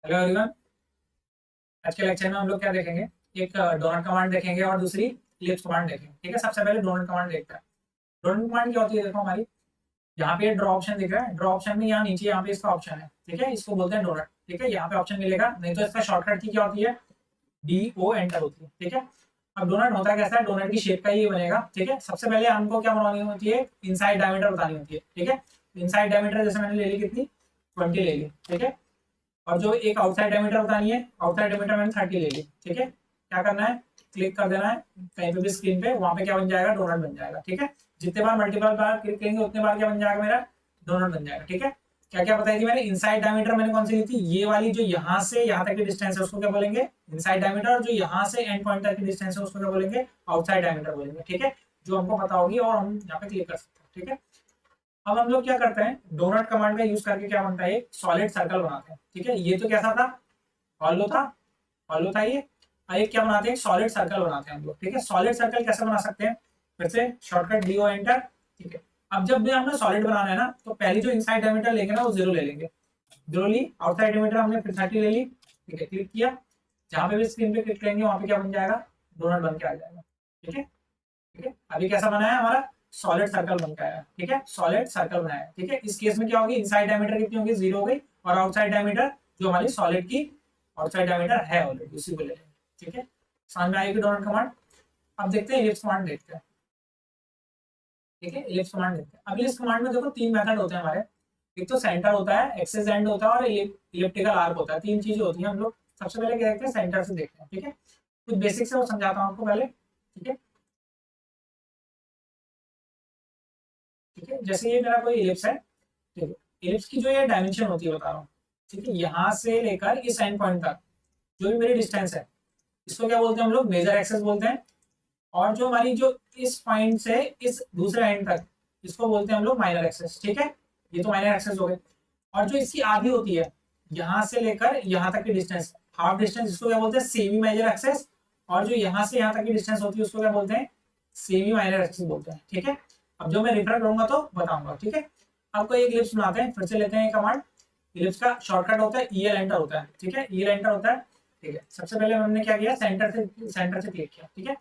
Hello everyone. आज के lecture में हम लोग क्या देखेंगे, एक डोनट कमांड देखेंगे और दूसरी इलिप्स कमांड देखेंगे। ठीक है, सबसे पहले डोनट कमांड देखते हैं। डोनट कमांड क्या होती है, देखो हमारी यहाँ पे ड्रॉ ऑप्शन दिख रहा है। ड्रॉ ऑप्शन में यहाँ नीचे यहाँ पे इसका ऑप्शन है। ठीक है, इसको बोलते हैं डोनट। ठीक है, यहाँ पे ऑप्शन मिलेगा, नहीं तो इसका शॉर्टकट की क्या होती है, DO एंटर होती है। ठीक है, अब डोनट होता कैसा है, डोनट की शेप का ये बनेगा। ठीक है, सबसे पहले हमको क्या बनानी होती है, इनसाइड डायमीटर बतानी होती है। ठीक है, इनसाइड डायमीटर जैसे मैंने ले ली, कितनी 20 ले ली। ठीक है, और जो एक आउटसाइड डायमीटर बतानी है, आउटसाइड डायमीटर मैंने 30 ले ली। ठीक है, क्या करना है, क्लिक कर देना है कहीं पे भी स्क्रीन पे, वहां पे क्या बन जाएगा, डोनट बन जाएगा। ठीक है, जितने बार मल्टीपल बार क्लिक करेंगे उतने बार क्या बन जाएगा, मेरा डोनट बन जाएगा। ठीक है, क्या क्या बताई थी मैंने, इनसाइड डायमीटर मैंने कौन सी ली थी, ये वाली जो यहाँ से यहाँ तक की डिस्टेंस है उसको क्या बोलेंगे, इनसाइड डायमीटर। और जो यहाँ से एंड पॉइंट तक की डिस्टेंस है उसको क्या बोलेंगे, आउटसाइड डायमीटर बोलेंगे। ठीक है, जो हमको पता होगी और हम यहाँ पे क्लिक कर सकते हैं। ठीक है, अब हम लोग क्या करते हैं, डोनट कमांड का यूज करके क्या बनता है, एक सॉलिड सर्कल बनाते हैं। ठीक है, ये तो कैसा था, हॉलो था, हॉलो था ये। और एक क्या बनाते हैं, सॉलिड सर्कल बनाते हैं हम लोग। ठीक है, सॉलिड सर्कल कैसे बना सकते हैं, फिर से शॉर्टकट DO एंटर। ठीक है, अब जब भी हमने सॉलिड बनाना है ना, तो पहली जो इनसाइड डायमीटर लेंगे ना वो 0 ले लेंगे। 0 ली, आउटसाइड डायमीटर हमने फिर 30 ले ली। ठीक है, क्लिक किया, जहां पे भी स्क्रीन पे क्लिक करेंगे वहां पे क्या बन जाएगा, डोनट बन के आ जाएगा। ठीक है, ठीक है, अभी कैसा बना है हमारा, सॉलिड सर्कल बन गया है। ठीक है, सॉलिड सर्कल बनाया है। ठीक है, इस केस में क्या होगी, इनसाइड डायमीटर कितनी होगी, 0 हो गई, और आउटसाइड डायमीटर जो हमारी सॉलिड की आउटसाइड डायमीटर है ऑलरेडी उसी को ले लेंगे। ठीक है, समझ में आएगी डोनट कमांड। अब देखते हैं इलिप्स कमांड देखते हैं। ठीक है, इलिप्स कमांड देखते हैं। अब इलिप्स कमांड में देखो 3 मेथड होते हैं हमारे। एक तो सेंटर होता है, एक्सिस एंड होता है, और इलिप्टिकल आर्क होता है। 3 चीजें होती हैं। हम लोग सबसे पहले क्या देखते हैं, सेंटर से देखते हैं। ठीक है, कुछ बेसिक्स है वो समझाता हूँ आपको पहले। ठीक है, ठीक है, जैसे ये मेरा कोई इलिप्स है। ठीक है, इलिप्स की जो ये डायमेंशन होती है बता रहा हूँ। ठीक है, यहाँ से लेकर इस एंड पॉइंट तक जो भी मेरी डिस्टेंस है, इसको क्या बोलते हैं हम लोग, मेजर एक्सेस बोलते हैं। और जो हमारी जो इस पॉइंट से इस दूसरे एंड तक, इसको बोलते हैं हम लोग माइनर एक्सेस। ठीक है, ये तो माइनर एक्सेस हो गए। और जो इसकी आधी होती है, यहाँ से लेकर यहाँ तक की डिस्टेंस, हाफ डिस्टेंस, इसको क्या बोलते हैं, सेमी मेजर एक्सेस। और जो यहाँ से यहाँ तक की डिस्टेंस होती है उसको क्या बोलते हैं, सेमी माइनर एक्सेस बोलते हैं। ठीक है, अब जो मैं रेफर करूंगा तो बताऊंगा। ठीक है, आपको एक इलिप्स बनाते हैं, फिर से लेते हैं कमांड। इलिप्स का शॉर्टकट होता है EL एंटर होता है। ठीक है, EL एंटर होता है। ठीक है, सबसे पहले हमने क्या किया, सेंटर से क्लिक किया। ठीक है,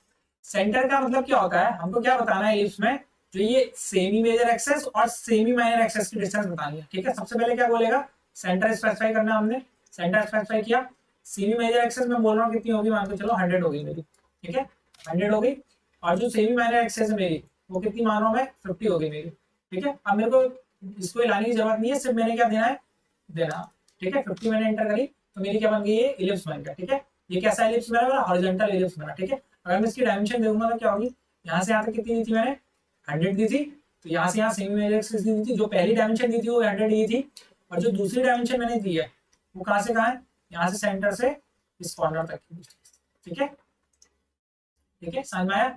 सेंटर का मतलब क्या होता है, हमको क्या बताना है इलिप्स में, जो ये सेमी मेजर एक्सेस और सेमी माइनर एक्सेस की डिस्टेंस बतानी है। ठीक है, सबसे पहले क्या बोलेगा, सेंटर स्पेसिफाई करना है हमने, सेंटर स्पेसिफाई किया। सेमी मेजर एक्सेस में बोल रहा हूँ कितनी होगी, मान के चलो 100 हो गई मेरी। ठीक है, 100 हो गई। और जो सेमी माइनर एक्सेस है मेरी, वो कितनी मान रहा हूँ मैं, 50 हो गई मेरी। ठीक है, अब मेरे को इसको लाने की जरूरत नहीं है, सिर्फ मैंने क्या देना है, देना। ठीक है, 50 मैंने एंटर करी तो मेरी क्या बन गई, ये इलिप्स बन गया। ठीक है, ये कैसा इलिप्स बना, मेरा हॉरिजॉन्टल इलिप्स बना। ठीक है, अगर मैं इसकी डायमेंशन देखूंगा तो क्या होगी, यहाँ से यहाँ तक कितनी दी थी मैंने, 100 दी थी। तो यहाँ से यहाँ सेमी मेजर एक्सेस दी थी, जो पहली डायमेंशन दी थी वो 100 दी थी। और जो दूसरी डायमेंशन मैंने दी है वो कहाँ से कहाँ है, यहाँ से सेंटर से इस कॉर्नर तक की डिस्टेंस। ठीक है, ठीक है, समझ में आया।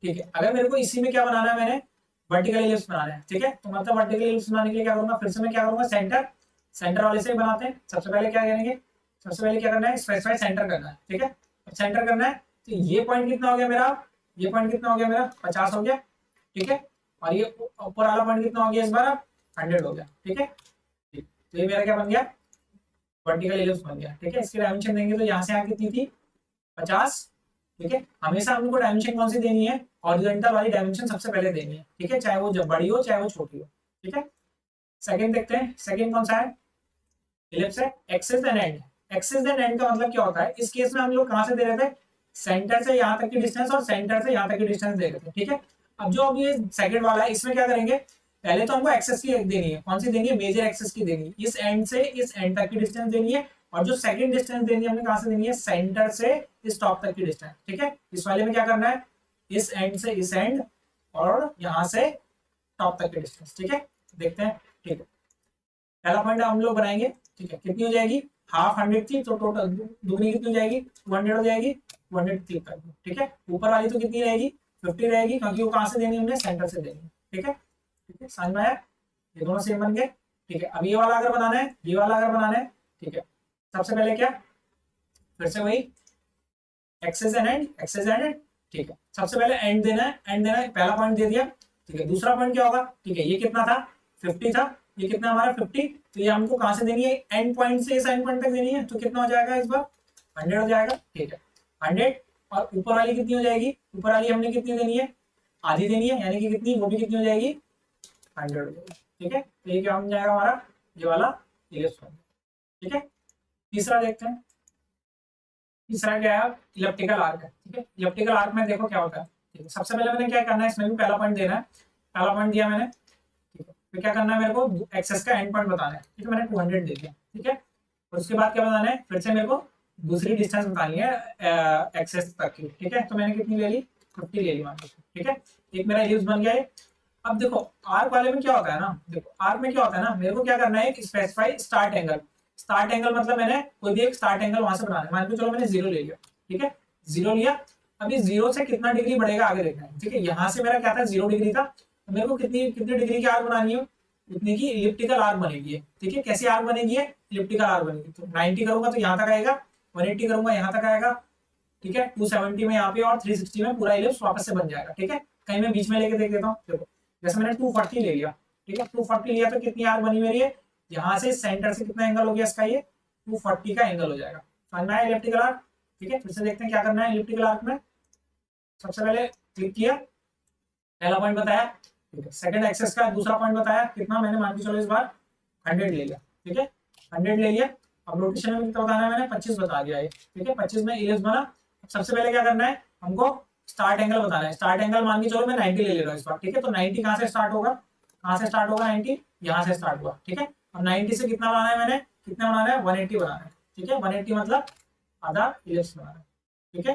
ठीक है, अगर मेरे को इसी में क्या बनाना है, मैंने वर्टिकल इलिप्स बनाना है। ठीक है, तो मतलब वर्टिकल इलिप्स बनाने के लिए क्या करूंगा, फिर से मैं क्या करूंगा, सेंटर वाले से ही बनाते हैं। सबसे पहले क्या करेंगे, सबसे पहले क्या करना है, स्पेसिफाई सेंटर करना है। ठीक है, सेंटर करना है। तो ये पॉइंट कितना हो गया मेरा, ये पॉइंट कितना हो गया मेरा, 50 हो गया। ठीक है, और ये ऊपर वाला पॉइंट कितना हो गया इस बार, 100 हो गया। ठीक है, ठीक, तो ये मेरा क्या बन गया, वर्टिकल इलिप्स बन गया। ठीक है, इसकी डायमेंशन देंगे तो यहाँ से यहाँ कितनी थी, 50। ठीक है, हमेशा हमको डायमेंशन कौन सी देनी है, हॉरिजॉन्टल वाली डायमेंशन सबसे पहले देनी है। ठीक है, चाहे वो जब बड़ी हो चाहे वो छोटी हो। ठीक है, सेकंड देखते हैं, सेकंड कौन सा है, इलिप्स है axis and and. Axis and and का मतलब क्या होता है, इस केस में हम लोग कहां से दे रहे थे, सेंटर से यहाँ तक की डिस्टेंस और सेंटर से यहाँ तक की डिस्टेंस दे रहे थे। ठीक है, अब जो अब ये सेकंड वाला है, इसमें क्या करेंगे, पहले तो हमको एक्सेस की देनी है, कौन सी देनी है, मेजर एक्सेस की देनी है, इस एंड से इस एंड तक की डिस्टेंस देनी है। और जो सेकंड डिस्टेंस देनी है हमने कहां से देनी है, सेंटर से इस टॉप तक की डिस्टेंस। ठीक है, इस वाले में क्या करना है, इस एंड से इस एंड और यहाँ से टॉप तक की डिस्टेंस। ठीक है, देखते हैं। ठीक है, पहला पॉइंट हम लोग बनाएंगे। ठीक है, कितनी हो जाएगी, हाफ 100 थी तो टोटल दुगनी कितनी हो जाएगी, 200 हो जाएगी। 200 क्लिक कर दो। ठीक है, ऊपर वाली तो कितनी रहेगी, 50 रहेगी, क्योंकि वो कहां से देनी है, हमने सेंटर से देनी है। ठीक है, ठीक है, समझ में आया, ये दोनों सेम बन गए। ठीक है, अब ये वाला अगर बनाना है, ये वाला अगर बनाना है। ठीक है, सबसे पहले क्या, फिर से वही access and and, access and and. ठीक है, सबसे पहले एंड देना है, एंड देना है, पहला पॉइंट दे दिया। ठीक है, दूसरा पॉइंट क्या होगा, ठीक है, ये कितना था, 50 था। ये कितना हमारा 50, तो ये हमको कहाँ से देनी है, एंड पॉइंट से इस एंड पॉइंट तक देनी है, तो कितना हो जाएगा इस बार 100 हो जाएगा। ठीक है 100, और ऊपर वाली कितनी हो जाएगी, ऊपर वाली हमने कितनी देनी है, आधी देनी है, यानी कि कितनी, वो भी कितनी हो जाएगी 100 हो जाएगी। ठीक है, तो ये क्या बन जाएगा हमारा, ये वाला इलिप्स बन जाएगा। ठीक है, तीसरा देखते हैं। तीसरा क्या है, इलिप्टिकल आर्क है। ठीक है, इलिप्टिकल आर्क में देखो क्या होता है। ठीक है, सबसे पहले मैंने क्या करना है, इसमें भी पहला पॉइंट देना है, पहला पॉइंट दिया मैंने। ठीक है, फिर क्या करना है, मेरे को एक्सेस का एंड पॉइंट बताना है। ठीक है, मैंने 200 दे दिया। ठीक है, और उसके बाद क्या बताना है, फिर से मेरे को दूसरी डिस्टेंस बतानी है एक्सेस तक की। ठीक है, तो मैंने कितनी ले ली, 50 ले ली मान लो। ठीक है, एक मेरा इलिप्स बन गया है। अब देखो आर्क वाले में क्या होता है ना, देखो आर्क में क्या होता है ना, मेरे को क्या करना है, specify start angle. Start angle मतलब मैंने कोई भी एक स्टार्ट एंगल वहां से बनाना है, मान के चलो मैंने 0 ले लिया। ठीक है, 0 लिया, अभी 0 से कितना डिग्री बढ़ेगा आगे देखना है। ठीक है, यहाँ से मेरा क्या था, 0 डिग्री था, तो मेरे को कितनी कितनी डिग्री की आर्क बनानी है, उतनी की इलिप्टिकल आर्क बनेगी। ठीक है, कैसी आर्क बनेगी है, इलिप्टिकल आर्क बनेगी। तो 90 करूंगा तो यहाँ तक आएगा, 180 करूंगा यहाँ तक आएगा। ठीक है, 270 में यहाँ पे, और 360 में पूरा इलिप्स वापस से बन जाएगा। ठीक है, कहीं मैं बीच में लेके देख देता हूँ। देखो जैसे मैंने 240 ले लिया। ठीक है, 240 लिया तो कितनी आर्क बनी मेरी है, यहाँ से सेंटर से कितना एंगल हो गया इसका, ये 240 का एंगल हो जाएगा। समझ में आया इलिप्टिकल आर्क। ठीक है, फिर से देखते हैं क्या करना है इलिप्टिकल आर्क में। सबसे पहले क्लिक किया, पहला पॉइंट बताया। ठीक है, सेकंड एक्सेस का दूसरा पॉइंट बताया, कितना मैंने मान के चलो इस बार 100 ले लिया। ठीक है, 100 ले लिया। अब रोटेशन में कितना बताना है, मैंने 25 बता दिया है। ठीक है, 25 में इलिप्स बना। सबसे पहले क्या करना है, हमको स्टार्ट एंगल बताना है। स्टार्ट एंगल मान के चलो मैं 90 ले ले रहा हूँ इस बार। ठीक है, तो 90 कहाँ से स्टार्ट होगा, कहाँ से स्टार्ट होगा, 90 यहाँ से स्टार्ट हुआ। ठीक है, और 90 से कितना बनाना है, मैंने कितना बनाना है, 180 बनाना है। ठीक है, 180 मतलब आधा इलिप्स बनाना है। ठीक है,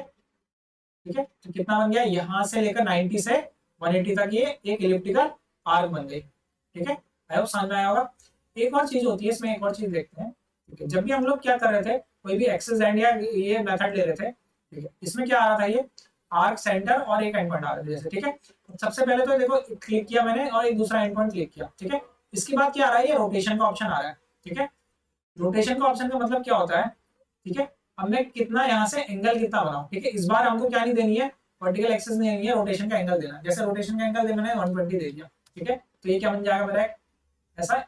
ठीक है, तो कितना बन गया, यहाँ से लेकर 90 से 180 तक ये एक इलिप्टिकल आर्क बन गई। ठीक है, आई होप समझ में आया होगा। एक और चीज होती है इसमें, एक और चीज देखते हैं। ठीक है, जब भी हम लोग क्या कर रहे थे, कोई भी एक्सेस एंड या ये मेथड ले रहे थे। ठीक है, इसमें क्या आ रहा था, ये आर्क सेंटर और एक एंड पॉइंट आ रहा था जैसे। ठीक है, सबसे पहले तो देखो क्लिक किया मैंने और एक दूसरा एंड पॉइंट क्लिक किया। ठीक है, इसके बाद क्या आ रहा है, ये रोटेशन का ऑप्शन आ रहा है। ठीक है, रोटेशन का ऑप्शन का मतलब क्या होता है। ठीक है, अब मैं कितना यहाँ से एंगल कितना बनाऊं। ठीक है, इस बार हमको क्या नहीं देनी है, वर्टिकल एक्सेस नहीं देनी है, रोटेशन का एंगल देना है। जैसे रोटेशन का एंगल मैंने 120 दे दिया। ठीक है, तो ये क्या बन जाएगा मेरा, ऐसा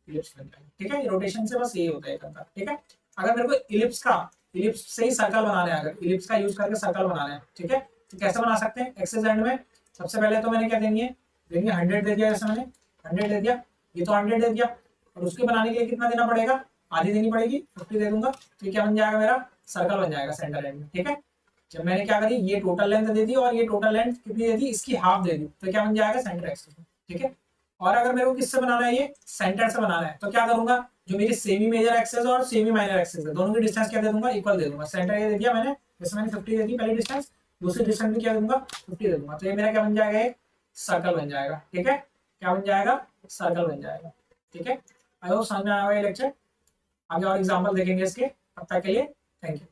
इलिप्स बन जाएगा। ठीक है, रोटेशन से बस यही होता है करता। ठीक है, अगर मेरे को इलिप्स से ही सर्कल बनाना है, अगर इलिप्स का यूज करके सर्कल बनाना है। ठीक है, तो कैसे बना सकते हैं, एक्सेस एंड में सबसे पहले तो मैंने क्या देनी है, देनी है 100 दे दिया। जैसे मैंने 100 दे दिया, ये तो 100 दे दिया, और उसके बनाने के लिए कितना देना पड़ेगा, आधी देनी पड़ेगी, 50 दे दूंगा। तो क्या बन जाएगा, मेरा सर्कल बन जाएगा सेंटर एंड में। ठीक है, जब मैंने क्या करी, ये टोटल लेंथ दे दी और ये टोटल लेंथ कितनी दे दी, इसकी हाफ दे दी, तो क्या बन जाएगा, सेंटर एक्सेस में। ठीक है, और अगर मेरे को किससे बनाना है, ये सेंटर से बनाना है, तो क्या करूंगा, जो मेरी सेमी मेजर एक्सेस और सेमी माइनर एक्सेस है, दोनों की डिस्टेंस क्या दे दूंगा, इक्वल दे दूंगा। सेंटर ये दे दिया मैंने, जैसे मैंने 50 दे दी पहली डिस्टेंस, दूसरी डिस्टेंस भी क्या दूंगा, 50 दे दूंगा। तो ये मेरा क्या बन जाएगा, एक सर्कल बन जाएगा। ठीक है, क्या बन जाएगा, सर्कल बन जाएगा। ठीक है, आई होप समझ में आया होगा ये लेक्चर। आगे और एग्जाम्पल देखेंगे इसके, तब तक के लिए थैंक यू।